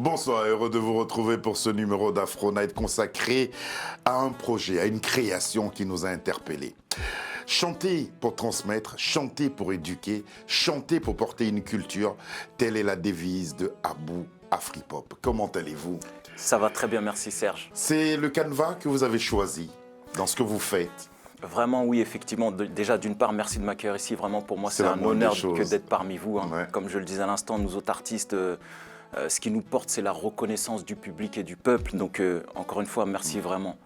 Bonsoir, heureux de vous retrouver pour ce numéro d'Afro Night consacré à un projet, à une création qui nous a interpellés. Chanter pour transmettre, chanter pour éduquer, chanter pour porter une culture, telle est la devise de Abou Afripop. Comment allez-vous? Ça va très bien, merci Serge. C'est le canevas que vous avez choisi dans ce que vous faites. Vraiment, oui, effectivement. Déjà, d'une part, merci de m'accueillir ici. Vraiment, pour moi, c'est un honneur que d'être parmi vous. Hein. Ouais. Comme je le disais à l'instant, nous autres artistes, ce qui nous porte, c'est la reconnaissance du public et du peuple. Donc, encore une fois, merci vraiment.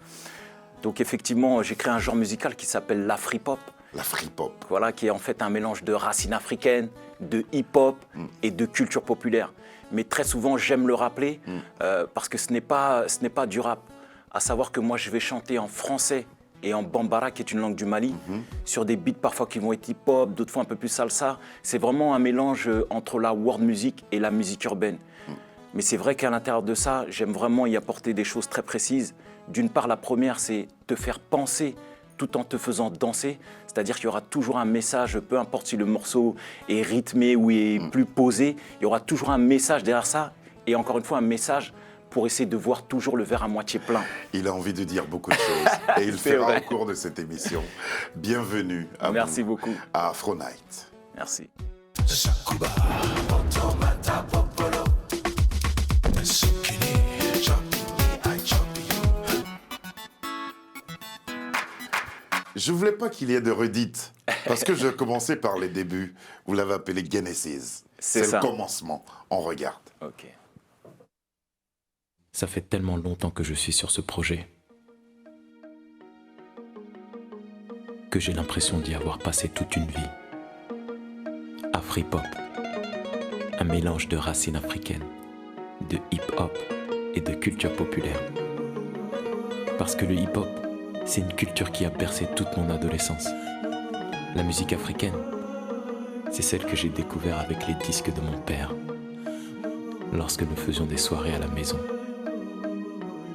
Donc, effectivement, j'ai créé un genre musical qui s'appelle l'Afripop. L'Afripop. Voilà, qui est en fait un mélange de racines africaines, de hip-hop et de culture populaire. Mais très souvent, j'aime le rappeler parce que ce n'est pas du rap. À savoir que moi, je vais chanter en français et en bambara, qui est une langue du Mali, sur des beats parfois qui vont être hip-hop, d'autres fois un peu plus salsa. C'est vraiment un mélange entre la world music et la musique urbaine. Mais c'est vrai qu'à l'intérieur de ça, j'aime vraiment y apporter des choses très précises. D'une part, la première, c'est te faire penser tout en te faisant danser. C'est-à-dire qu'il y aura toujours un message, peu importe si le morceau est rythmé ou est plus posé, il y aura toujours un message derrière ça. Et encore une fois, un message pour essayer de voir toujours le verre à moitié plein. Il a envie de dire beaucoup de choses et il le fera vrai. au cours de cette émission. Bienvenue à Merci vous, beaucoup. à Afro Night. Merci. Je ne voulais pas qu'il y ait de redites, parce que je commençais par les débuts. Vous l'avez appelé Genesis. C'est le ça. commencement. On regarde. Ok. Ça fait tellement longtemps que je suis sur ce projet que j'ai l'impression d'y avoir passé toute une vie. Afripop, un mélange de racines africaines, de hip-hop et de culture populaire. Parce que le hip-hop, c'est une culture qui a bercé toute mon adolescence. La musique africaine, c'est celle que j'ai découverte avec les disques de mon père, lorsque nous faisions des soirées à la maison.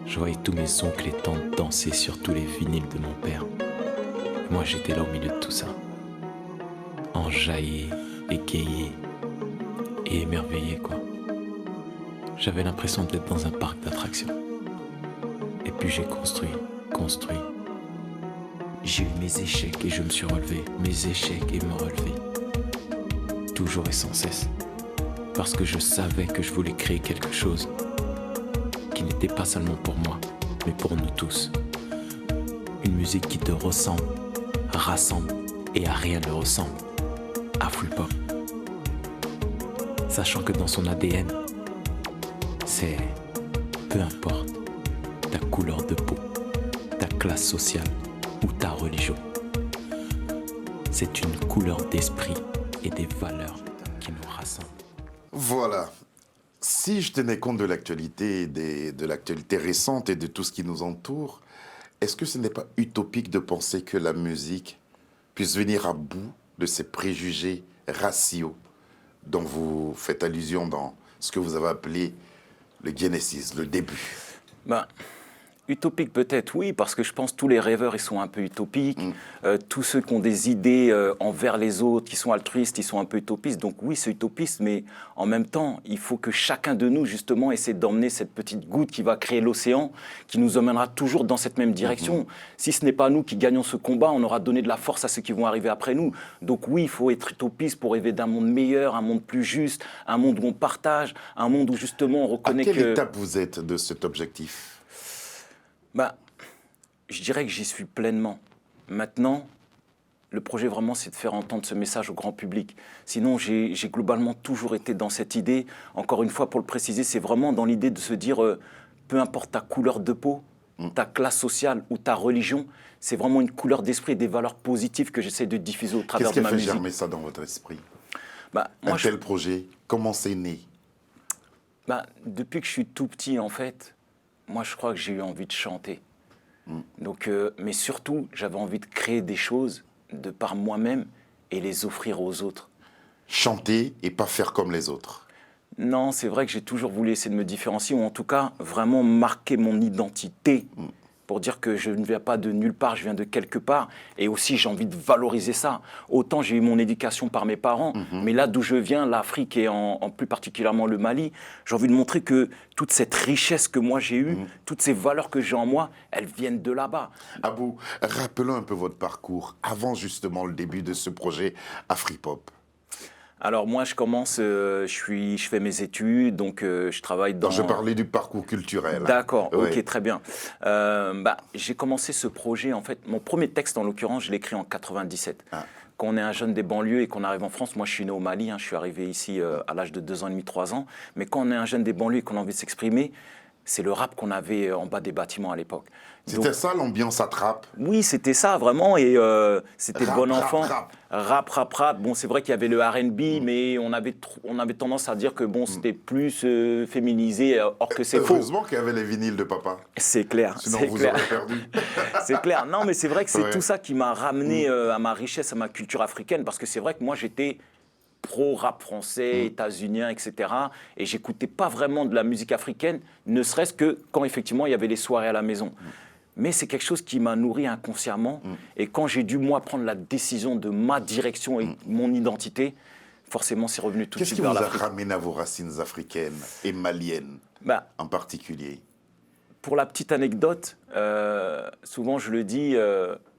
Je voyais tous mes oncles et tantes danser sur tous les vinyles de mon père. Moi, j'étais là au milieu de tout ça, enjaillé, égayé et émerveillé, quoi. J'avais l'impression d'être dans un parc d'attractions. Et puis j'ai construit. J'ai eu mes échecs et je me suis relevé, mes échecs et me relever. Toujours et sans cesse. Parce que je savais que je voulais créer quelque chose qui n'était pas seulement pour moi, mais pour nous tous. Une musique qui te ressemble, rassemble et à rien ne ressemble. Afripop. Sachant que dans son ADN, c'est peu importe ta couleur de peau, ta classe sociale ou ta religion. C'est une couleur d'esprit et des valeurs qui nous rassemblent. Voilà. Si je tenais compte de l'actualité, de l'actualité récente et de tout ce qui nous entoure, est-ce que ce n'est pas utopique de penser que la musique puisse venir à bout de ces préjugés raciaux dont vous faites allusion dans ce que vous avez appelé le Genesis, le début? Utopique peut-être, oui, parce que je pense que tous les rêveurs, ils sont un peu utopiques. Tous ceux qui ont des idées envers les autres, qui sont altruistes, ils sont un peu utopistes. Donc oui, c'est utopiste, mais en même temps, il faut que chacun de nous, justement, essaie d'emmener cette petite goutte qui va créer l'océan, qui nous emmènera toujours dans cette même direction. Si ce n'est pas nous qui gagnons ce combat, on aura donné de la force à ceux qui vont arriver après nous. Donc oui, il faut être utopiste pour rêver d'un monde meilleur, un monde plus juste, un monde où on partage, un monde où justement on reconnaît que... À quelle étape vous êtes de cet objectif? Je dirais que j'y suis pleinement. Maintenant, le projet vraiment, c'est de faire entendre ce message au grand public. Sinon, j'ai globalement toujours été dans cette idée. Encore une fois, pour le préciser, c'est vraiment dans l'idée de se dire, peu importe ta couleur de peau, ta classe sociale ou ta religion, c'est vraiment une couleur d'esprit et des valeurs positives que j'essaie de diffuser au travers de ma musique. Qu'est-ce qui a fait germer ça dans votre esprit? Tel projet, comment c'est né? Depuis que je suis tout petit, en fait, moi, je crois que j'ai eu envie de chanter. Donc, mais surtout, j'avais envie de créer des choses de par moi-même et les offrir aux autres. Chanter et pas faire comme les autres. Non, c'est vrai que j'ai toujours voulu essayer de me différencier, ou en tout cas, vraiment marquer mon identité pour dire que je ne viens pas de nulle part, je viens de quelque part. Et aussi, j'ai envie de valoriser ça. Autant j'ai eu mon éducation par mes parents, mais là d'où je viens, l'Afrique et en plus particulièrement le Mali, j'ai envie de montrer que toute cette richesse que moi j'ai eue, toutes ces valeurs que j'ai en moi, elles viennent de là-bas. Abou, rappelons un peu votre parcours avant justement le début de ce projet Afripop. Alors moi, je commence, je fais mes études, donc je travaille dans... Non, je parlais du parcours culturel. D'accord, Oui. ok, très bien. J'ai commencé ce projet, en fait, mon premier texte en l'occurrence, je l'ai écrit en 97. Ah. Quand on est un jeune des banlieues et qu'on arrive en France, moi je suis né au Mali, je suis arrivé ici à l'âge de 2 ans et demi, 3 ans, mais quand on est un jeune des banlieues et qu'on a envie de s'exprimer, c'est le rap qu'on avait en bas des bâtiments à l'époque. C'était Donc, ça l'ambiance attrape. oui, c'était ça vraiment, et c'était Rap, bon rap, enfant. rap. Rap. Bon, c'est vrai qu'il y avait le R&B, mais on avait tendance à dire que bon, c'était plus féminisé, or que c'est faux. Heureusement qu'il y avait les vinyles de papa. C'est clair, Sinon, c'est vous clair. aurez perdu. C'est clair. Non, mais c'est vrai que c'est Ouais. tout ça qui m'a ramené à ma richesse, à ma culture africaine, parce que c'est vrai que moi, j'étais pro-rap français, états-unien, etc. Et j'écoutais pas vraiment de la musique africaine, ne serait-ce que quand effectivement il y avait les soirées à la maison. Mais c'est quelque chose qui m'a nourri inconsciemment. Et quand j'ai dû, moi, prendre la décision de ma direction et mon identité, forcément, c'est revenu tout de Qu'est-ce suite qui vers vous a l'Afrique. ramené à vos racines africaines et maliennes Bah, en particulier? pour la petite anecdote, souvent je le dis,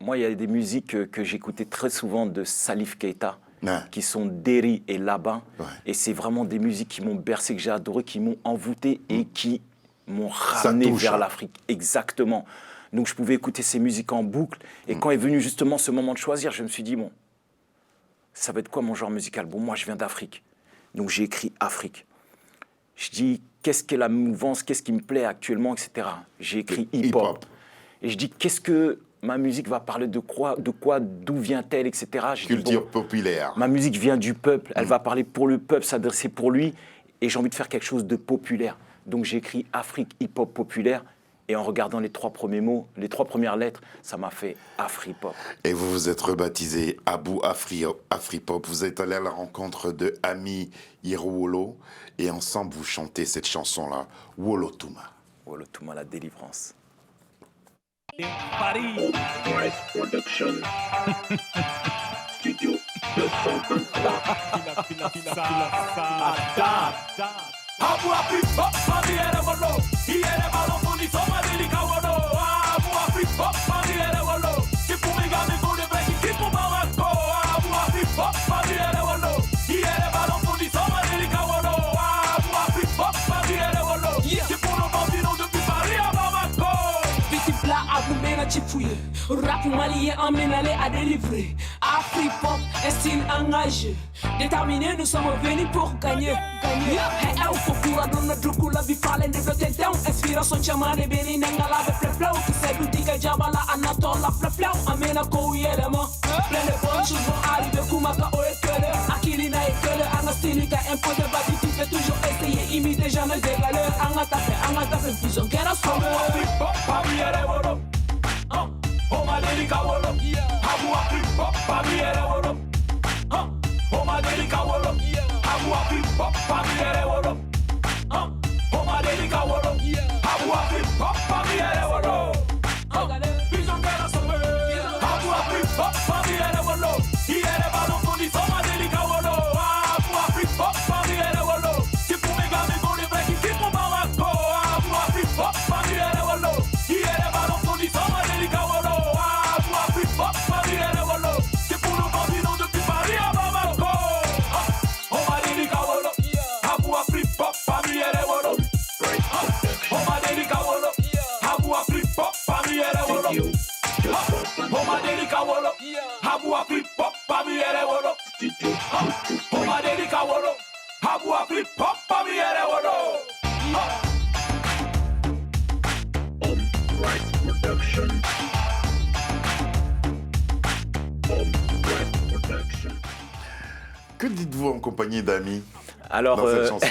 moi, il y a des musiques que j'écoutais très souvent de Salif Keita, Ah. qui sont Deri et Laban. Ouais. Et c'est vraiment des musiques qui m'ont bercé, que j'ai adoré, qui m'ont envoûté et qui m'ont ramené touche, vers hein. l'Afrique. Exactement. Donc je pouvais écouter ces musiques en boucle. Et quand est venu justement ce moment de choisir, je me suis dit, bon, ça va être quoi mon genre musical? Bon, moi, je viens d'Afrique. Donc j'ai écrit Afrique. Je dis, qu'est-ce qu'est la mouvance, qu'est-ce qui me plaît actuellement, etc. J'ai écrit hip-hop. Hip-hop. Et je dis, qu'est-ce que ma musique va parler de quoi, d'où vient-elle, etc. Je dis, Culture bon, populaire. ma musique vient du peuple, elle va parler pour le peuple, s'adresser pour lui, et j'ai envie de faire quelque chose de populaire. Donc j'ai écrit Afrique hip-hop populaire, et en regardant les 3 premiers mots, les 3 premières lettres, ça m'a fait Afripop. Et vous vous êtes rebaptisé Abou Afripop. Vous êtes allé à la rencontre de Ami Yerwolo et ensemble vous chantez cette chanson-là, Wolo Touma. Voilà, tout mal la délivrance. Paris. Price Production. Studio 220. Abu Afripop, mami ere wolo. Iere balon funi soma delika wolo. Abu Afripop, mami ere wolo. Kipu migami kule beki, kipu mawako. Abu Afripop, mami ere wolo. Iere balon funi soma delika wolo. Abu Afripop, mami ere wolo. Kipu no bambino depuis Paris à Bamako. Petit plat à vous mena chipouille. Rap malien emmenez à délivrer. Afripop, un style engagé. Déterminé, nous sommes venus pour gagner. Hey, eu focura dona drukula vi fallen de tentão. Inspiração chamada beni nangala de fleflau. Que se do diga jabala anatola fleflau. Amena ko yelema. Plein de bonnes choses vont arriver. Kumaka o ekele. Akili na ekele. Anga stylique imposé. Badi tu fais toujours essayer. Imiter jamais égaler. Anga tape, vision. Get us from Afripop, mami ere wolo. Oma delika wolo. Abu Afripop, mami ere wolo. Oma delika wolo. Abu Afripop, mami ere wolo. Oma delika wolo. Abu Afripop, mami ere wolo. Vision get us from Abu Afripop, mami ere wolo. Iere balon funi soma delika wolo. Abu Afripop, mami ere wolo. Kipu migami kule beki, kipu mawako. Abu Afripop, mami ere wolo. Iere balon funi soma delika wolo. Abu Afripop, mami ere wolo. Kipu no bambino depuis Paris à Bamako. Oma delika wolo. Abu Afripop, mami ere wolo. Oma delika wolo. Abu Afripop, mami ere wolo. Oma delika wolo. Abu Afripop, mami ere wolo. Oma delika wolo. Abu Afripop, mami ere wolo. Price Production. Price Production. Que dites-vous en compagnie d'Ami Alors, dans cette chanson?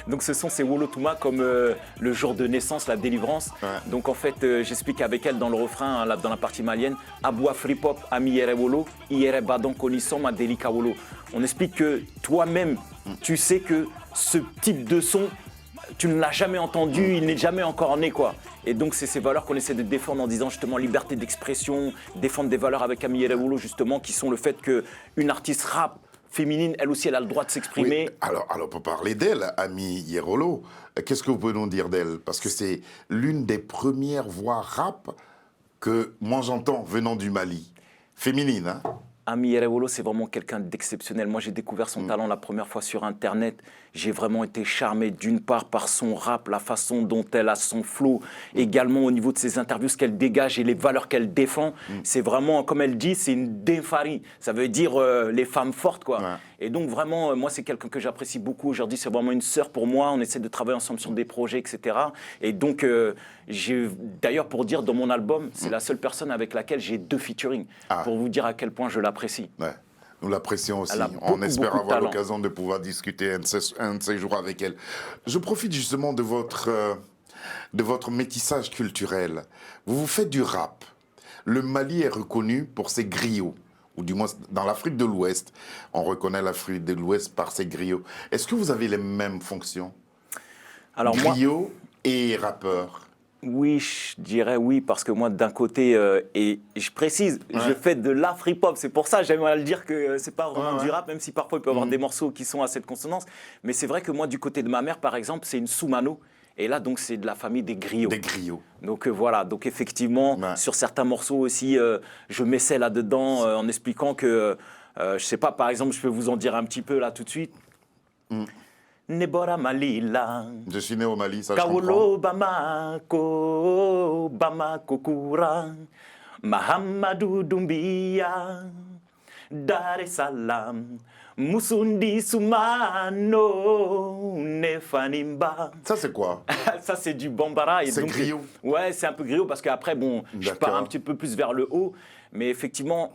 donc ce son c'est Wolo Touma comme le jour de naissance, la délivrance. Ouais. Donc en fait, j'explique avec elle dans le refrain, hein, dans la partie malienne, Abou Afripop, Ami Yere Wolo, Iere Badon Konisson, Madelika Wolo. On explique que toi-même, tu sais que ce type de son, tu ne l'as jamais entendu, il n'est jamais encore né, quoi. Et donc, c'est ces valeurs qu'on essaie de défendre en disant justement liberté d'expression, défendre des valeurs avec Ami Yerewolo, justement, qui sont le fait qu'une artiste rap féminine, elle aussi, elle a le droit de s'exprimer. Oui, alors, pour parler d'elle, Ami Yerewolo, qu'est-ce que vous pouvez nous dire d'elle? Parce que c'est l'une des premières voix rap que moi j'entends venant du Mali. Féminine, hein? Ami Yerewolo, c'est vraiment quelqu'un d'exceptionnel. Moi, j'ai découvert son talent la première fois sur Internet. J'ai vraiment été charmé d'une part par son rap, la façon dont elle a son flow, également au niveau de ses interviews, ce qu'elle dégage et les valeurs qu'elle défend. C'est vraiment, comme elle dit, c'est une défari. Ça veut dire les femmes fortes, quoi. Ouais. Et donc, vraiment, moi, c'est quelqu'un que j'apprécie beaucoup. Aujourd'hui, c'est vraiment une sœur pour moi. On essaie de travailler ensemble sur des projets, etc. Et donc, d'ailleurs, pour dire, dans mon album, c'est la seule personne avec laquelle j'ai 2 featuring. Pour vous dire à quel point je l'apprécie. Ouais. Nous l'apprécions aussi. Elle a On beaucoup, espère beaucoup de avoir talent. l'occasion de pouvoir discuter un de ces jours avec elle. Je profite justement de votre métissage culturel. Vous vous faites du rap. Le Mali est reconnu pour ses griots. Ou du moins, dans l'Afrique de l'Ouest, on reconnaît l'Afrique de l'Ouest par ses griots. Est-ce que vous avez les mêmes fonctions? Alors, moi, Griot et rappeur. oui, je dirais oui, parce que moi, d'un côté, et je précise, je fais de l'afri-pop. C'est pour ça que j'aimerais le dire que c'est pas vraiment du rap, même si parfois il peut y avoir des morceaux qui sont à cette consonance. Mais c'est vrai que moi, du côté de ma mère, par exemple, c'est une Soumano. Et là, donc, c'est de la famille des griots. Des griots. Donc voilà, donc effectivement, sur certains morceaux aussi, je m'essaie là-dedans en expliquant que, je sais pas, par exemple, je peux vous en dire un petit peu là tout de suite. Nebora Malila. Je suis né au Mali, ça je comprends. Kawolo Bamako, Bamako Kura, Mahamadou Doumbia, Dar es Salaam, Musundi Sumano, Nefanimba. Ça c'est quoi? Ça, c'est du Bambara. C'est griot. Ouais, c'est un peu griot parce qu'après, bon, je D'accord. pars un petit peu plus vers le haut. Mais effectivement,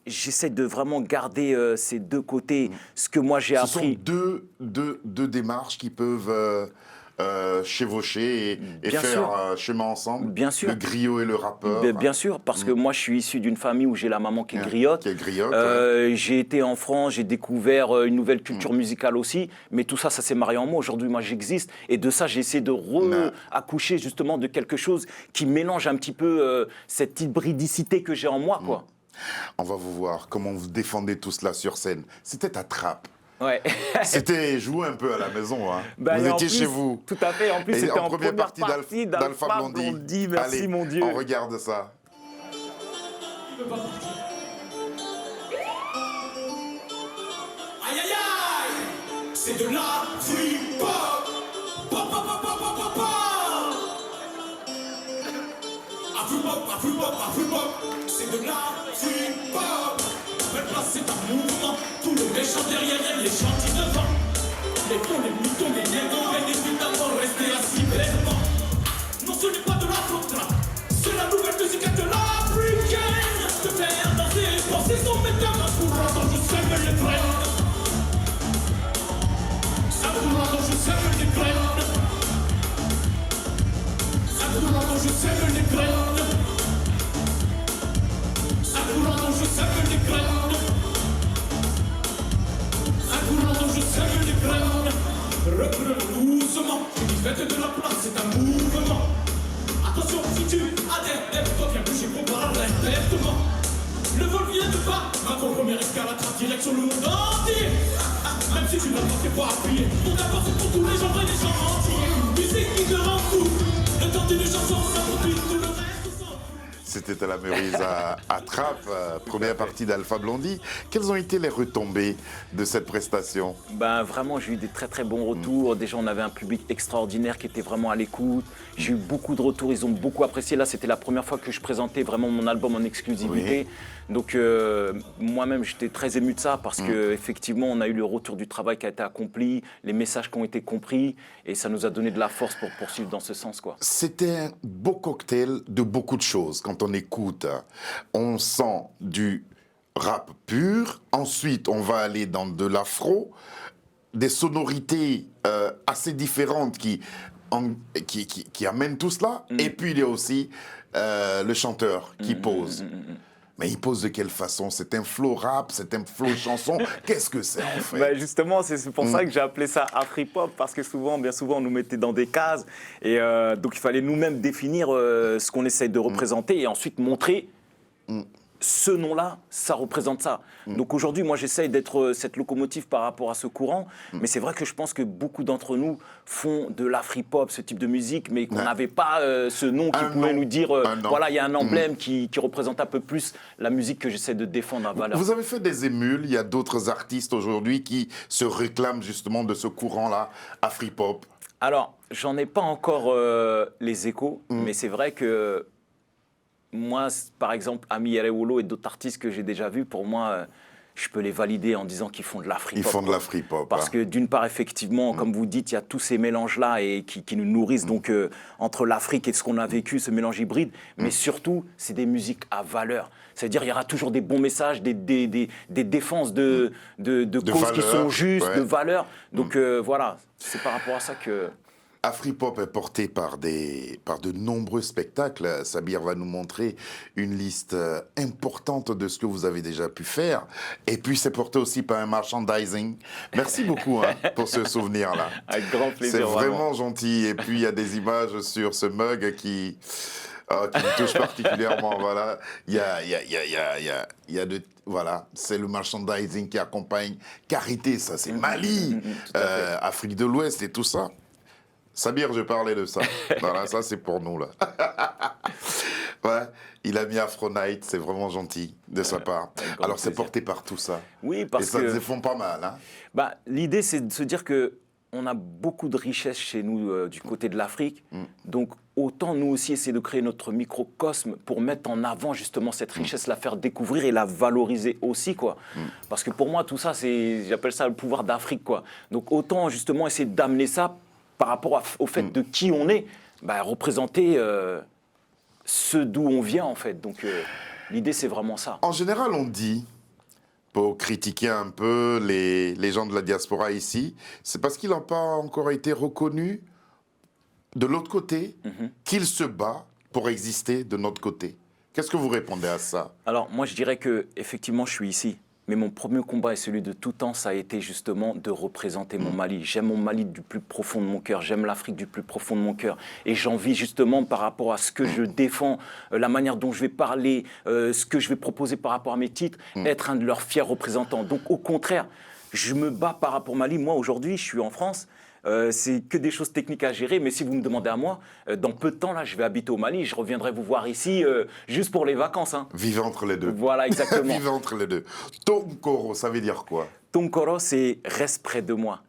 j'essaie de vraiment garder ces 2 côtés. Ce que moi, j'ai Ce sont appris. deux démarches qui peuvent chevaucher et Bien faire sûr. chemin ensemble. Bien sûr. Le griot et le rappeur. Bien sûr, parce que moi, je suis issu d'une famille où j'ai la maman qui est griotte. Qui est griotte, J'ai été en France, j'ai découvert une nouvelle culture musicale aussi. Mais tout ça, ça s'est marié en moi. Aujourd'hui, moi, j'existe. Et de ça, j'ai essayé de accoucher justement de quelque chose qui mélange un petit peu cette hybridicité que j'ai en moi, quoi. On va vous voir comment vous défendez tout cela sur scène. C'était à Trappes. Ouais. C'était jouer un peu à la maison. Hein. Bah, vous et en étiez plus, chez vous. tout à fait. En plus, Et c'était en première partie d'Alpha Blondy. Blondy. Merci, Allez, mon Dieu. on regarde ça. Aïe aïe aïe, c'est de la free pop. Pop pop pop pop pop pop pop. Afri pop, c'est de la free pop. Faites passer un mouvement, tout le méchant derrière et les gentils devant. Les cons, les moutons, les négos, les évidemment rester assis bêtement. Non, ce n'est pas de la contra, c'est la nouvelle musique de l'africaine. Te faire danser et penser son méthode en courant dont je sème les graines. Un courant dont je sème les graines. Un courant dont je sème les graines. Un courant dont je sème les graines. Un courant dont je sème les graines. Reprenons doucement, une fête de la place, c'est un mouvement. Attention, si tu adhères, lève-toi, viens bouger pour parler directement. Le vol vient de bas, ma première escalade, direction le monde entier. Même si tu n'as pas fait pour appuyer, mon d'abord c'est pour tous les gens vrais, les gens entiers. Une musique qui te rend fou, le temps d'une chanson, ça produit tout le reste. C'était à la Meurise à Trappes, première partie d'Alpha Blondy. Quelles ont été les retombées de cette prestation? Ben, vraiment, j'ai eu des très très bons retours. Déjà, on avait un public extraordinaire qui était vraiment à l'écoute. J'ai eu beaucoup de retours, ils ont beaucoup apprécié. Là, c'était la première fois que je présentais vraiment mon album en exclusivité. Donc, moi-même, j'étais très ému de ça parce qu'effectivement, on a eu le retour du travail qui a été accompli, les messages qui ont été compris et ça nous a donné de la force pour poursuivre dans ce sens, quoi. C'était un beau cocktail de beaucoup de choses. Quand on écoute, on sent du rap pur. Ensuite, on va aller dans de l'afro, des sonorités assez différentes qui amènent tout cela. Et puis, il y a aussi le chanteur qui pose. Mais il pose de quelle façon? C'est un flow rap, c'est un flow chanson? Qu'est-ce que c'est en fait? Bah justement, c'est pour ça que j'ai appelé ça Afri-Pop, parce que bien souvent, on nous mettait dans des cases. Et donc, il fallait nous-mêmes définir ce qu'on essaye de représenter et ensuite montrer ce nom-là, ça représente ça. Donc aujourd'hui, moi, j'essaye d'être cette locomotive par rapport à ce courant. Mais c'est vrai que je pense que beaucoup d'entre nous font de l'Afri-Pop, ce type de musique, mais qu'on n'avait pas ce nom qui pouvait nous dire, voilà, il y a un emblème qui représente un peu plus la musique que j'essaie de défendre à valeur. Vous avez fait des émules, il y a d'autres artistes aujourd'hui qui se réclament justement de ce courant-là, Afri-Pop. Alors, j'en ai pas encore les échos, mais c'est vrai que moi, par exemple, Ami Erewolo et d'autres artistes que j'ai déjà vus, pour moi, je peux les valider en disant qu'ils font de l'Afri-Pop. Ils font de l'Afri-Pop. Parce que d'une part, effectivement, comme vous dites, il y a tous ces mélanges-là et qui nous nourrissent donc entre l'Afrique et ce qu'on a vécu, ce mélange hybride. Mais surtout, c'est des musiques à valeur. C'est-à-dire il y aura toujours des bons messages, des défenses de causes qui sont justes, de valeurs. Donc voilà, c'est par rapport à ça que... Afri-Pop est porté par de nombreux spectacles. Sabir va nous montrer une liste importante de ce que vous avez déjà pu faire. Et puis, c'est porté aussi par un merchandising. Merci beaucoup pour ce souvenir-là. Avec grand plaisir. C'est vraiment gentil. Et puis, il y a des images sur ce mug qui me touche particulièrement. Voilà. Il y a de... Voilà, c'est le merchandising qui accompagne Carité, ça c'est Mali, Afrique de l'Ouest et tout ça. Sabir, je parlais de ça. Voilà, ça c'est pour nous là. Ouais, il a mis Afro Night, c'est vraiment gentil de sa part. Alors c'est porté par tout ça. Oui, parce que... Et ça défend pas mal. Hein. Bah, l'idée c'est de se dire que on a beaucoup de richesses chez nous du côté de l'Afrique. Donc autant nous aussi essayer de créer notre microcosme pour mettre en avant justement cette richesse, la faire découvrir et la valoriser aussi, quoi. Parce que pour moi tout ça, j'appelle ça le pouvoir d'Afrique, quoi. Donc autant justement essayer d'amener ça par rapport au fait de qui on est, représenter ce d'où on vient en fait. Donc l'idée c'est vraiment ça. En général on dit, pour critiquer un peu les gens de la diaspora ici, c'est parce qu'il n'a pas encore été reconnu de l'autre côté qu'il se bat pour exister de notre côté. Qu'est-ce que vous répondez à ça? Alors moi je dirais que effectivement je suis ici. Mais mon premier combat et celui de tout temps, ça a été justement de représenter mon Mali. J'aime mon Mali du plus profond de mon cœur, j'aime l'Afrique du plus profond de mon cœur. Et j'envie justement par rapport à ce que je défends, la manière dont je vais parler, ce que je vais proposer par rapport à mes titres, être un de leurs fiers représentants. Donc au contraire, je me bats par rapport au Mali. Moi aujourd'hui, je suis en France. C'est que des choses techniques à gérer, mais si vous me demandez à moi, dans peu de temps, là, je vais habiter au Mali, je reviendrai vous voir ici juste pour les vacances. Hein. Vivre entre les deux. Voilà, exactement. Vivre entre les deux. Tonkoro, ça veut dire quoi? Tonkoro, c'est reste près de moi.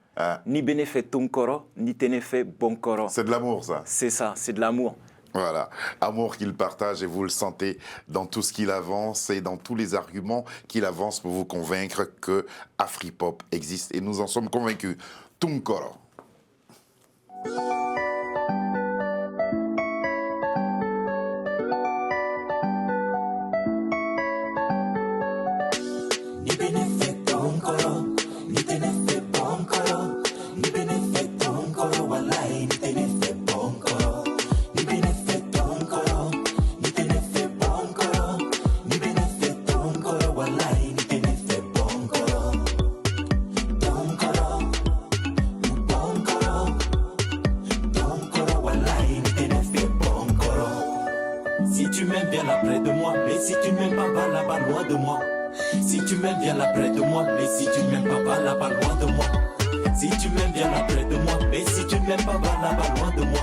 Ni bénéfait Tonkoro, ni ténéfait Bonkoro. C'est de l'amour, ça? C'est ça, c'est de l'amour. Voilà, amour qu'il partage et vous le sentez dans tout ce qu'il avance et dans tous les arguments qu'il avance pour vous convaincre que Afri-Pop existe. Et nous en sommes convaincus. Tonkoro. Si tu m'aimes, viens là près de moi. Mais si tu ne m'aimes pas, va là-bas loin de moi. Si tu m'aimes, viens là près de moi. Mais si tu ne m'aimes pas, va là-bas loin de moi. Si tu m'aimes, viens là près de moi. Mais si tu ne m'aimes pas, va là-bas loin de moi.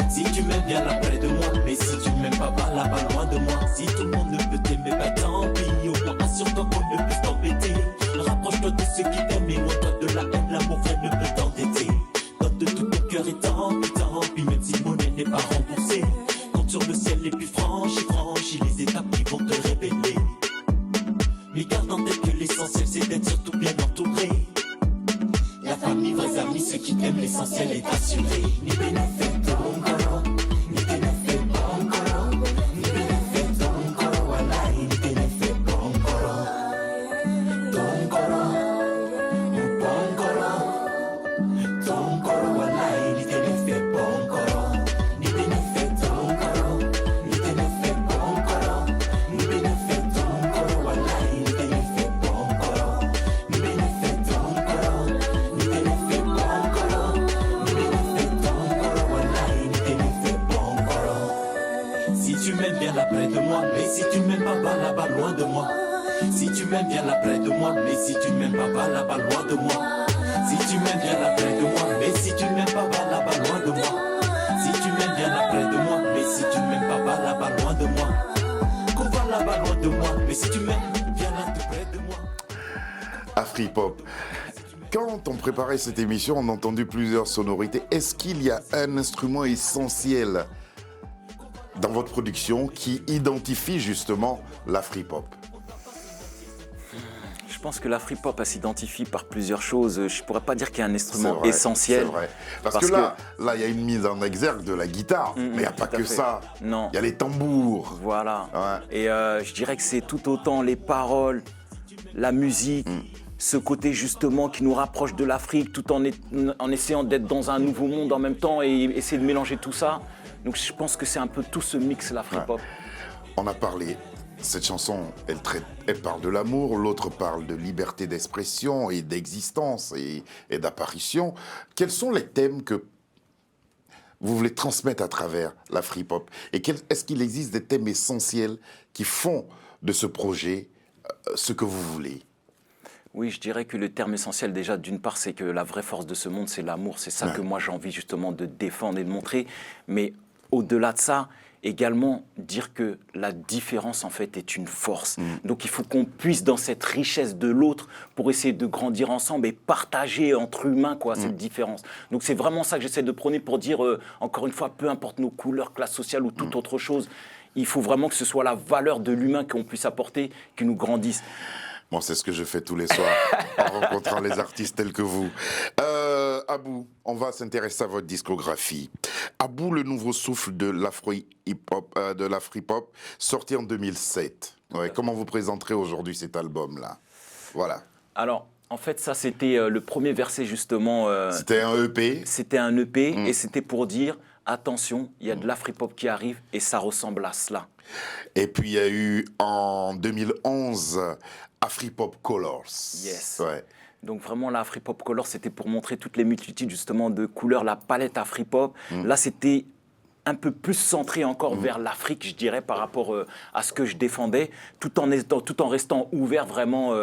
Si tu m'aimes, viens là près de moi. Mais si tu ne m'aimes pas, va là-bas loin de moi. Si tout le monde ne peut t'aimer, bah tant pis. Au moins assure-toi qu'on ne puisse t'embêter. Rapproche-toi de ceux qui t'aiment et loin-toi de la haine. L'amour vrai ne peut t'endetter. Donne de tout ton cœur et tant pis. Même si monnaie n'est pas remboursée. Sur le ciel et puis franchis les étapes qui vont te révéler. Mais garde en tête que l'essentiel c'est d'être surtout bien entouré. La famille, vrais amis, ceux qui t'aiment, l'essentiel est assuré. Ni bénéfice Tonkoro, ni bénéfice Bonkoro, ni bénéfice Tonkoro, voilà, ni bénéfice Bonkoro. Tonkoro, Bonkoro, Tonkoro, voilà, ni bénéfice Bonkoro. Ni bénéfice Tonkoro, ni bénéfice viens là près de moi. Mais si tu ne m'aimes pas, va là-bas loin de moi. Si tu m'aimes, viens là près de moi. Mais si tu ne m'aimes pas, va là-bas loin de moi. Si tu m'aimes, viens là près de moi. Mais si tu ne m'aimes pas, va là-bas loin de moi. Si tu m'aimes, viens là près de moi. Mais si tu ne m'aimes pas, va là-bas loin de moi. Qu'on va là-bas loin de moi. Mais si tu m'aimes, viens là tout près de moi. Afripop. Quand on préparait cette émission, on a entendu plusieurs sonorités. Est-ce qu'il y a un instrument essentiel dans votre production qui identifie justement l'Afripop? Je pense que l'Afripop s'identifie par plusieurs choses. Je ne pourrais pas dire qu'il y a un instrument vrai, essentiel. C'est vrai. Parce que là, il y a une mise en exergue de la guitare, mais il n'y a pas que ça. Non. Il y a les tambours. Voilà. Ouais. Et je dirais que c'est tout autant les paroles, la musique, ce côté justement qui nous rapproche de l'Afrique tout en essayant d'être dans un nouveau monde en même temps et essayer de mélanger tout ça. Donc je pense que c'est un peu tout ce mix, l'Afripop. Ouais. On a parlé, cette chanson, elle parle de l'amour, l'autre parle de liberté d'expression et d'existence et d'apparition. Quels sont les thèmes que vous voulez transmettre à travers l'Afripop? Et est-ce qu'il existe des thèmes essentiels qui font de ce projet ce que vous voulez? Oui, je dirais que le terme essentiel déjà, d'une part, c'est que la vraie force de ce monde, c'est l'amour. C'est ça que moi j'ai envie justement de défendre et de montrer. Mais au-delà de ça, également dire que la différence en fait est une force. Donc il faut qu'on puisse dans cette richesse de l'autre pour essayer de grandir ensemble et partager entre humains cette différence. Donc c'est vraiment ça que j'essaie de prôner pour dire, encore une fois, peu importe nos couleurs, classe sociale ou toute autre chose, il faut vraiment que ce soit la valeur de l'humain qu'on puisse apporter qui nous grandisse. Bon, c'est ce que je fais tous les soirs en rencontrant les artistes tels que vous. Abou, on va s'intéresser à votre discographie. Abou, le nouveau souffle de l'Afripop, sorti en 2007. Ouais, comment vous présenterez aujourd'hui cet album-là? Voilà. Alors, en fait, ça, c'était le premier verset, justement. C'était un EP? C'était un EP, et c'était pour dire, attention, il y a de l'Afripop qui arrive, et ça ressemble à cela. Et puis, il y a eu, en 2011, Afripop Colors. Yes. Ouais. Donc vraiment, la Afripop Colors, c'était pour montrer toutes les multitudes justement de couleurs, la palette Afripop. Là, c'était un peu plus centré encore vers l'Afrique, je dirais, par rapport à ce que je défendais, tout en restant ouvert vraiment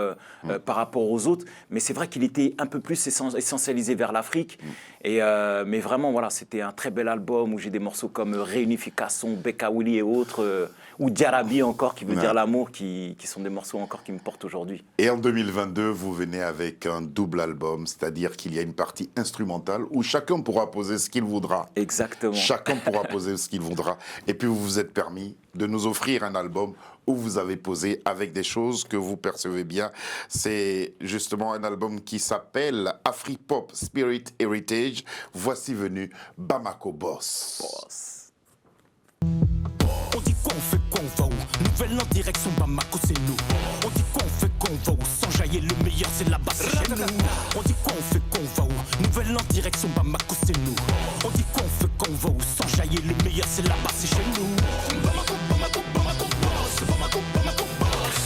par rapport aux autres. Mais c'est vrai qu'il était un peu plus essentialisé vers l'Afrique. Mais vraiment, voilà, c'était un très bel album où j'ai des morceaux comme Réunification, Beka Willy et autres, ou Diarabi encore, qui veut dire l'amour, qui sont des morceaux encore qui me portent aujourd'hui. Et en 2022, vous venez avec un double album, c'est-à-dire qu'il y a une partie instrumentale où chacun pourra poser ce qu'il voudra. Exactement. Chacun pourra poser ce qu'il voudra. Et puis vous vous êtes permis de nous offrir un album où vous avez posé avec des choses que vous percevez bien. C'est justement un album qui s'appelle Afripop Spirit Heritage. Voici venu Bamako Boss. On dit qu'on fait qu'on va où? Nouvelle en direction Bamako, c'est nous. On dit qu'on fait qu'on va où? Sans jaillir le meilleur, c'est là-bas, c'est chez nous. On dit qu'on fait qu'on va où? Nouvelle en direction Bamako, c'est nous. On dit qu'on fait qu'on va où? Sans jaillir le meilleur, c'est là-bas, c'est chez nous. Bamako, Bamako, Bamako, boss. Bamako, Bamako, boss.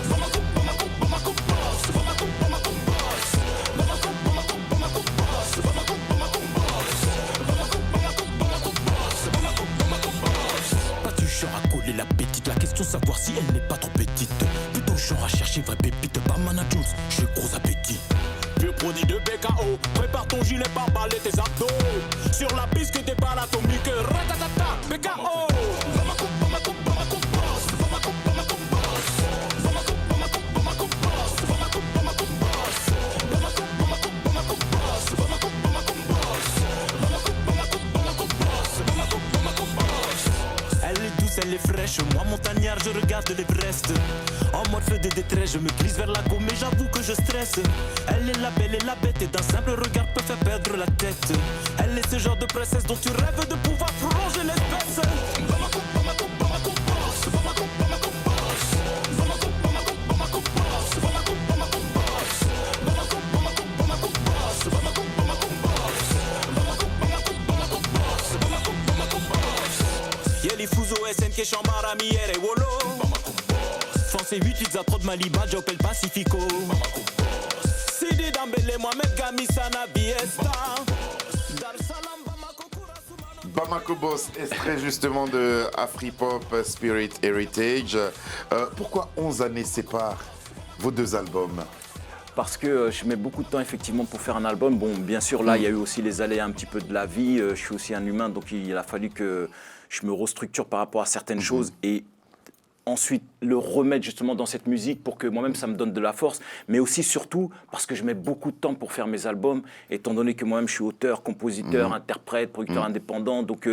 Bamako, Bamako, Bamako, boss. Bamako, Bamako, boss. Bamako, Bamako, Bamako, boss. Bamako, Bamako, boss. Bamako, Bamako, Bamako, boss. Bamako, Bamako, boss. Pas du genre à coller la petite, la question savoir si elle n'est pas trop petite. Plutôt genre à chercher vraie pépite, pas Mana Jones, j'ai gros appétit. Vieux produit de BKO, prépare ton gilet par balle et tes abdos. Sur la piste que t'es pas l'atomique, ratatata, BKO. Bamako, Bamako, Bamako, boss. Bamako, Bamako, boss. Bamako, Bamako, Bamako, boss. Bamako, Bamako, boss. Bamako, Bamako, Bamako, boss. Bamako, Bamako, boss. Bamako, Bamako, Bamako, boss. Bamako, Bamako, boss. Elle est douce, elle est fraîche, moi montagnard, je regarde l'Everest. En mode feu de détresse, je me glisse vers la go, mais j'avoue que je stresse. Elle est la belle et la bête, et d'un simple regard peut faire perdre la tête. Elle est ce genre de princesse dont tu rêves de pouvoir plonger l'espèce. Bamako, Bamako, Bamako, boss. Bamako, Bamako, boss. Bamako, Bamako, Bamako, boss. Bamako, Bamako, boss. Bamako, Bamako, Bamako, boss. Bamako, Bamako, boss. Bamako, Bamako, Bamako, boss. Bamako, Bamako, boss. Yeli Fuso SNK Chambara Miere Wolo. Français 8 à trop de Maliba, j'appelle Pacifico. Sidi Dambele, Mohamed Gami, Sana Biesta. Bamako Boss, extrait justement de Afripop Spirit Heritage. Pourquoi 11 années séparent vos deux albums? Parce que je mets beaucoup de temps effectivement pour faire un album. Bon, bien sûr, là, il y a eu aussi les aléas un petit peu de la vie. Je suis aussi un humain, donc il a fallu que je me restructure par rapport à certaines choses et ensuite le remettre justement dans cette musique pour que moi-même ça me donne de la force, mais aussi surtout parce que je mets beaucoup de temps pour faire mes albums, étant donné que moi-même je suis auteur, compositeur, interprète, producteur indépendant, donc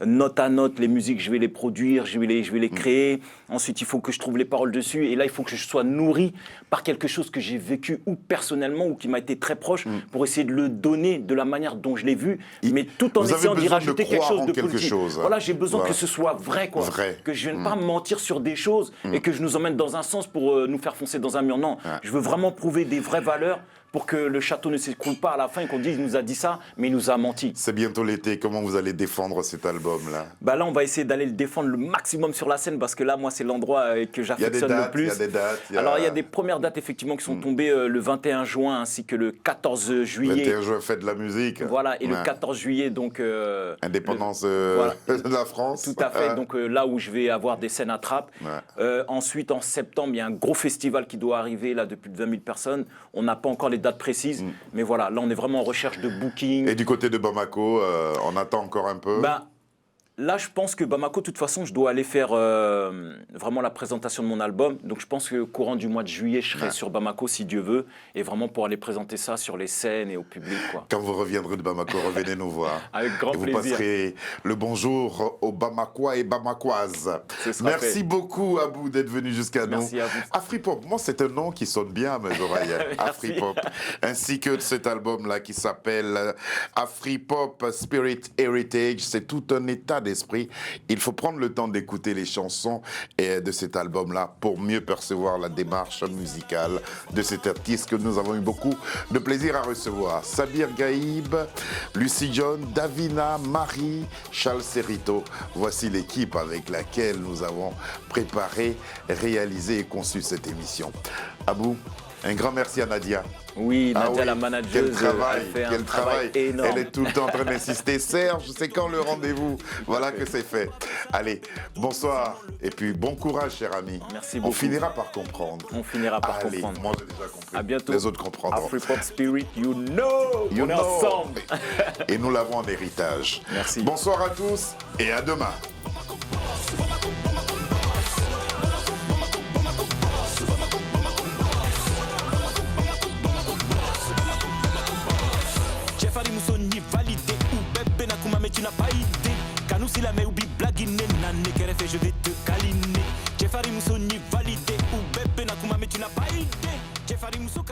note à note, les musiques je vais les produire, je vais les créer, ensuite il faut que je trouve les paroles dessus, et là il faut que je sois nourri par quelque chose que j'ai vécu ou personnellement ou qui m'a été très proche pour essayer de le donner de la manière dont je l'ai vu, mais tout en Vous avez essayant d'y besoin de rajouter quelque croire chose en de quelque politique. chose. Voilà, j'ai besoin Voilà. que ce soit vrai, quoi. Vrai. Que je ne vienne pas mentir sur des choses et que je nous emmène dans un sens pour nous faire foncer dans un mur. Non, je veux vraiment prouver des vraies valeurs pour que le château ne s'écroule pas à la fin et qu'on dise il nous a dit ça, mais il nous a menti. C'est bientôt l'été, comment vous allez défendre cet album-là? Bah là, on va essayer d'aller le défendre le maximum sur la scène parce que là, moi, c'est l'endroit que j'affectionne le plus. Il y a des dates. Alors, il y a des premières dates effectivement qui sont tombées le 21 juin ainsi que le 14 juillet. 21 juin, fête de la musique. Voilà, et le 14 juillet, donc... Indépendance voilà. de la France. Tout à fait, donc là où je vais avoir des scènes à trappe. Ensuite, en septembre, il y a un gros festival qui doit arriver, là, de plus de 20 000 personnes. On n'a pas encore les dates précises, mais voilà, là, on est vraiment en recherche de booking. Et du côté de Bamako, on attend encore un peu. Ben, là, je pense que Bamako, de toute façon, je dois aller faire vraiment la présentation de mon album. Donc, je pense que courant du mois de juillet, je serai sur Bamako, si Dieu veut, et vraiment pour aller présenter ça sur les scènes et au public, quoi. Quand vous reviendrez de Bamako, revenez nous voir. Avec grand et vous plaisir. passerez le bonjour aux Bamakois et Bamakoises. Merci fait. beaucoup, Abou, d'être venu jusqu'à nous. Merci à vous. Afripop, moi, c'est un nom qui sonne bien à mes oreilles. Afripop. Ainsi que de cet album-là qui s'appelle Afripop Spirit Heritage. C'est tout un état d'esprit. Il faut prendre le temps d'écouter les chansons de cet album-là pour mieux percevoir la démarche musicale de cet artiste que nous avons eu beaucoup de plaisir à recevoir. Sabir Gaïb, Lucie John, Davina, Marie, Charles Serrito. Voici l'équipe avec laquelle nous avons préparé, réalisé et conçu cette émission. Abou, un grand merci à Nadia. Oui, Nadia, la manageuse, Quel travail, énorme. Elle est tout le temps en train d'insister. Serge, c'est quand le rendez-vous? Voilà que c'est fait. Allez, bonsoir et puis bon courage, cher ami. Merci beaucoup. On finira par comprendre. On finira par Allez, comprendre. moi j'ai déjà compris. À bientôt. Les autres comprendront. Afripop Spirit, you know. You On est know. ensemble. Et nous l'avons en héritage. Merci. Bonsoir à tous et à demain. Jeffari Musoni validé ou bébé na kuma mais tu n'as pas idée. Kanou si la me ubi blaguine na ne kere fait je vais te câliner. Jeffari Musoni validé ou bébé na kuma mais tu n'as pas idée. Jeffari Muso